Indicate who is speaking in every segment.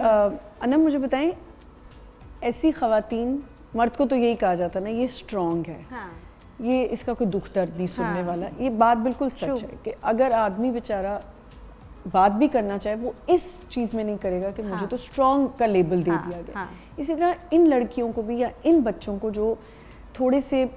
Speaker 1: अनम मुझे बताएं, ऐसी ख़वातीन, मर्द को तो यही कहा जाता ना ये स्ट्रॉन्ग है, हाँ। ये इसका कोई दुख दर्द नहीं सुनने वाला, ये बात बिल्कुल सच है कि अगर आदमी बेचारा बात भी करना चाहे वो इस चीज़ में नहीं करेगा कि मुझे तो स्ट्रॉन्ग का लेबल दे दिया गया। इसी तरह इन लड़कियों को भी या इन बच्चों को जो थोड़े से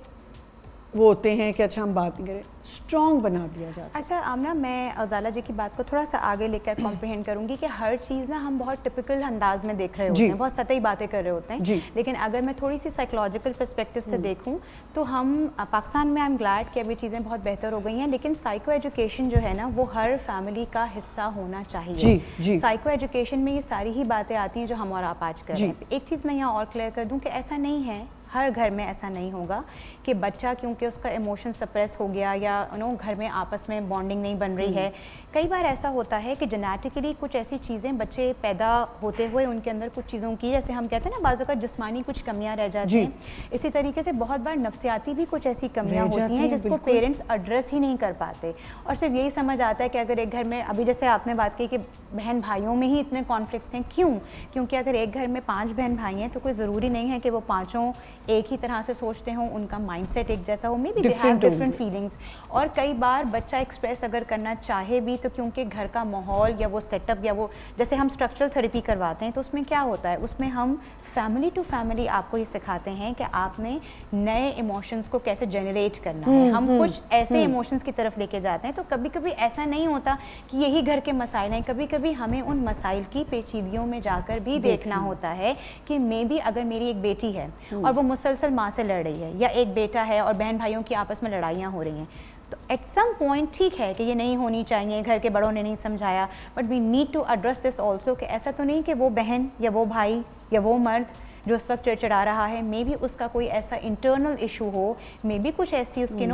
Speaker 1: वो होते हैं कि अच्छा हम बात नहीं करें, स्ट्रॉन्ग बना दिया जाता है।
Speaker 2: अच्छा आमना, मैं अज़ाला जी की बात को थोड़ा सा आगे लेकर कॉम्प्रिहेंड करूंगी कि हर चीज़ ना हम बहुत टिपिकल अंदाज में देख रहे होते हैं, बहुत सतही बातें कर रहे होते हैं, लेकिन अगर मैं थोड़ी सी साइकोलॉजिकल पर्सपेक्टिव से देखूं तो हम पाकिस्तान में आई एम ग्लैड कि अभी चीज़ें बहुत बेहतर हो गई हैं, लेकिन साइको एजुकेशन जो है ना वो हर फैमिली का हिस्सा होना चाहिए। साइको एजुकेशन में ये सारी ही बातें आती हैं जो हम और आप आज कर रहे हैं। एक चीज़ मैं यहाँ और क्लियर कर दूँ कि ऐसा नहीं है, हर घर में ऐसा नहीं होगा कि बच्चा क्योंकि उसका इमोशन सप्रेस हो गया या घर में आपस में बॉन्डिंग नहीं बन रही है। कई बार ऐसा होता है कि जेनेटिकली कुछ ऐसी चीज़ें बच्चे पैदा होते हुए उनके अंदर कुछ चीज़ों की, जैसे हम कहते हैं ना बाज़ औक़ात जिस्मानी कुछ कमियां रह जाती हैं, इसी तरीके से बहुत बार नफ्सियाती भी कुछ ऐसी कमियां होती हैं जिसको पेरेंट्स एड्रेस ही नहीं कर पाते और सिर्फ यही समझ आता है कि अगर एक घर में, अभी जैसे आपने बात की कि बहन भाइयों में ही इतने कॉन्फ्लिक्ट्स हैं, क्यों? क्योंकि अगर एक घर में 5 बहन भाई हैं तो कोई ज़रूरी नहीं है कि वो पाँचों एक ही तरह से सोचते हों, उनका माइंडसेट एक जैसा हो, may be they have different feelings. और कई बार बच्चा एक्सप्रेस अगर करना चाहे भी तो क्योंकि घर का माहौल या वो सेटअप या वो, जैसे हम स्ट्रक्चरल थेरेपी करवाते हैं तो उसमें क्या होता है, उसमें हम फैमिली टू फैमिली आपको ये सिखाते हैं कि आपने नए इमोशंस को कैसे जनरेट करना है। हम कुछ ऐसे इमोशंस की तरफ लेके जाते हैं, तो कभी कभी ऐसा नहीं होता कि यही घर के मसाइल हैं, कभी कभी हमें उन मसाइल की पेचीदगियों में जाकर भी देखना होता है कि मे बी अगर मेरी एक बेटी है और वो मुसलसल माँ से लड़ रही है, या एक बेटा है और बहन भाइयों की आपस में लड़ाइयाँ हो रही हैं, तो एट सम पॉइंट ठीक है कि ये नहीं होनी चाहिए, घर के बड़ों ने नहीं समझाया, but we need to address this also कि ऐसा तो नहीं कि वो बहन या वो भाई या वो मर्द जो उस वक्त चिड़चिड़ा रहा है, मे बी उसका कोई ऐसा इंटरनल इशू हो, मे बी कुछ ऐसी उसकी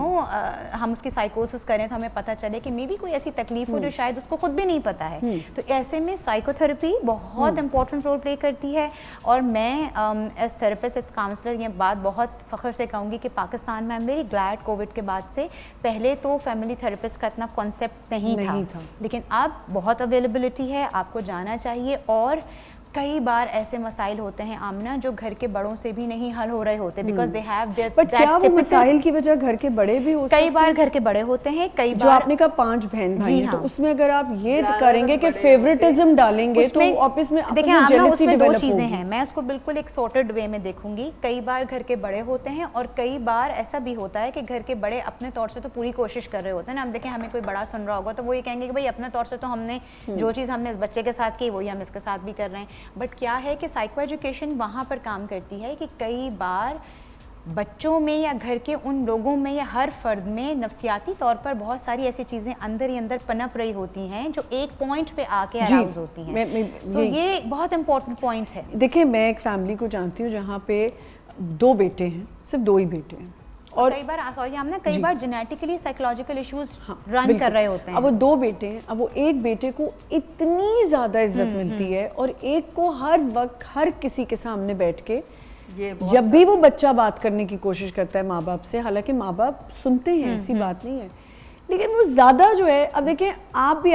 Speaker 2: हम उसकी साइकोसिस करें तो हमें पता चले कि मे बी कोई ऐसी तकलीफ हो जो शायद उसको खुद भी नहीं पता है। तो ऐसे में साइकोथेरेपी बहुत इंपॉर्टेंट रोल प्ले करती है। और मैं एज थेरेपिस्ट, एज काउंसलर, ये बात बहुत फ़ख्र से कहूँगी कि पाकिस्तान में I am very glad, Covid के बाद से पहले तो फैमिली थेरेपिस्ट का इतना कॉन्सेप्ट नहीं था, लेकिन अब बहुत अवेलेबिलिटी है, आपको जाना चाहिए। और कई बार ऐसे मसाइल होते हैं आमना जो घर के बड़ों से भी नहीं हल हो रहे होते, because they have their,
Speaker 1: but क्या वो मसाइल की वजह घर के बड़े भी हो सकते हैं?
Speaker 2: कई बार घर के बड़े होते हैं, कई
Speaker 1: जो
Speaker 2: बार
Speaker 1: आपने कहा 5 बहन भाई हैं, तो उसमें अगर आप ये करेंगे कि फेवरेटिज्म डालेंगे तो ऑफिस में
Speaker 2: देखिए आमना उसमें 2 चीजें हैं, मैं उसको बिल्कुल एक सॉर्टेड वे में देखूंगी। कई बार घर के बड़े होते हैं और कई बार ऐसा भी होता है कि घर के बड़े अपने तौर से तो पूरी कोशिश कर रहे होते हैं ना। हम देखें, हमें कोई बड़ा सुन रहा होगा तो वो ये कहेंगे कि भाई अपने तौर से तो हमने जो चीज़ हमने इस बच्चे के साथ की वही हम इसके साथ भी कर रहे हैं। बट क्या है कि साइको एजुकेशन वहाँ पर काम करती है कि कई बार बच्चों में या घर के उन लोगों में या हर फर्द में नफ्सियाती तौर पर बहुत सारी ऐसी चीज़ें अंदर ही अंदर पनप रही होती हैं जो एक पॉइंट पे आके अराउज होती हैं। तो ये बहुत इंपॉर्टेंट पॉइंट है।
Speaker 1: देखिए, मैं एक फैमिली को जानती हूँ जहाँ पे 2 बेटे हैं, सिर्फ 2 ही बेटे हैं,
Speaker 2: और कई बार सॉरी हमने कई बार जेनेटिकली साइकोलॉजिकल इश्यूज रन कर रहे होते हैं।
Speaker 1: अब वो 2 बेटे हैं, अब वो एक बेटे को इतनी ज़्यादा इज्जत मिलती है और एक को हर वक्त हर किसी के सामने बैठ के जब भी वो बच्चा बात करने की कोशिश करता है माँ बाप से, हालांकि माँ बाप सुनते हैं, ऐसी बात नहीं है, लेकिन वो ज़्यादा जो है, अब देखिए आप भी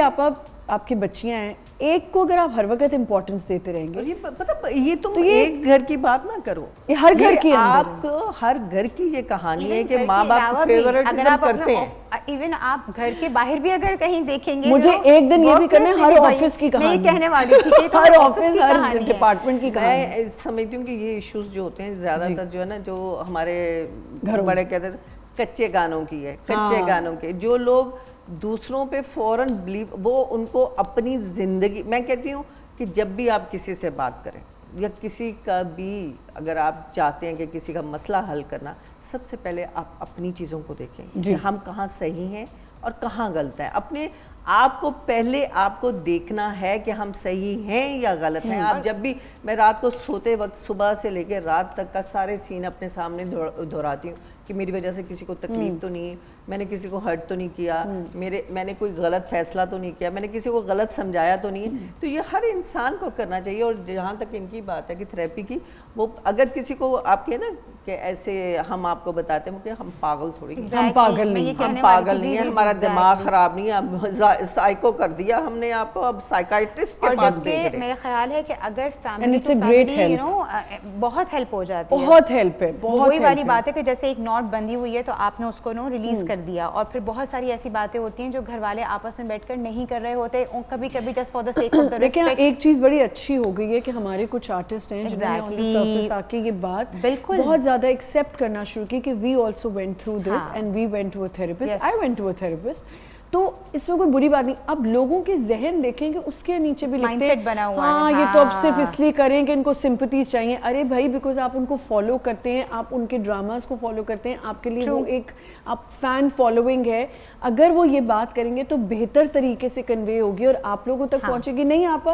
Speaker 1: आपकी बच्चियाँ हैं, एक को अगर आप हर वक्त इम्पोर्टेंस देते रहेंगे,
Speaker 3: ये पता ये तुम एक घर की बात ना करो,
Speaker 1: ये हर घर की,
Speaker 3: आपको हर घर की ये कहानी है कि माँ बाप फेवरेटिज्म करते हैं।
Speaker 2: इवन आप घर के बाहर भी अगर कहीं देखेंगे,
Speaker 1: मुझे एक दिन ये भी करना है, हर ऑफिस की कहानी,
Speaker 2: मैं कहने वाली थी कि
Speaker 1: हर ऑफिस, हर डिपार्टमेंट की कहानी।
Speaker 3: मैं समझती हूँ कि ये इश्यूज जो होते हैं ज्यादातर जो है ना, जो हमारे घर बड़े कहते थे कच्चे गानों की है, कच्चे गानों के, जो लोग दूसरों पे फौरन बिलीव, वो उनको अपनी ज़िंदगी, मैं कहती हूँ कि जब भी आप किसी से बात करें या किसी का भी अगर आप चाहते हैं कि किसी का मसला हल करना, सबसे पहले आप अपनी चीज़ों को देखें कि हम कहाँ सही हैं और कहाँ गलत हैं। अपने आपको पहले आपको देखना है कि हम सही हैं या गलत हैं। आप जब भी, मैं रात को सोते वक्त सुबह से लेकर रात तक का सारे सीन अपने सामने दोहराती हूँ कि मेरी वजह से किसी को तकलीफ तो नहीं, मैंने किसी को हर्ट तो नहीं किया, मैंने कोई गलत फैसला तो नहीं किया, मैंने किसी को गलत समझाया तो नहीं। तो ये हर इंसान को करना चाहिए। और जहाँ तक इनकी बात है कि थेरेपी की, वो अगर किसी को आपके ना कि ऐसे हम आपको बताते हैं कि हम पागल थोड़ी हैं,
Speaker 1: हम पागल नहीं,
Speaker 3: हम पागल नहीं है, हमारा दिमाग खराब नहीं है, अब साइको कर दिया हमने आपको, अब साइकाइट्रिस्ट के पास भेज रहे हैं।
Speaker 2: मेरा ख्याल है कि अगर family
Speaker 1: to family
Speaker 2: you know बहुत हेल्प हो जाती है,
Speaker 1: बहुत हेल्प है, बहुत
Speaker 2: वही वाली बात है कि जैसे एक नॉट बंधी हुई है तो आपने उसको नो रिलीज कर दिया, और फिर बहुत सारी ऐसी बातें होती हैं जो घर वाले आपस में बैठकर नहीं कर रहे होते, कभी कभी just for the sake of the respect.
Speaker 1: एक चीज बड़ी अच्छी हो गई है कि हमारे कुछ आर्टिस्ट हैं जिन्होंने ऑन द सरफेस आके ये बात
Speaker 2: बिल्कुल
Speaker 1: बहुत ज्यादा एक्सेप्ट करना शुरू की कि we also went through this and we went to a therapist, I went to a therapist. तो इसमें कोई बुरी बात नहीं। अब लोगों के जहन देखेंगे, उसके नीचे भी लिखते हैं
Speaker 2: बना हुआ
Speaker 1: हाँ ये तो अब सिर्फ इसलिए करें कि इनको सिंपैथीज चाहिए। अरे भाई, बिकॉज आप उनको फॉलो करते हैं, आप उनके ड्रामास को फॉलो करते हैं, आपके लिए वो एक आप फैन फॉलोइंग है। अगर वो ये बात करेंगे तो बेहतर तरीके से कन्वे होगी और आप लोगों तक पहुंचेगी। नहीं आप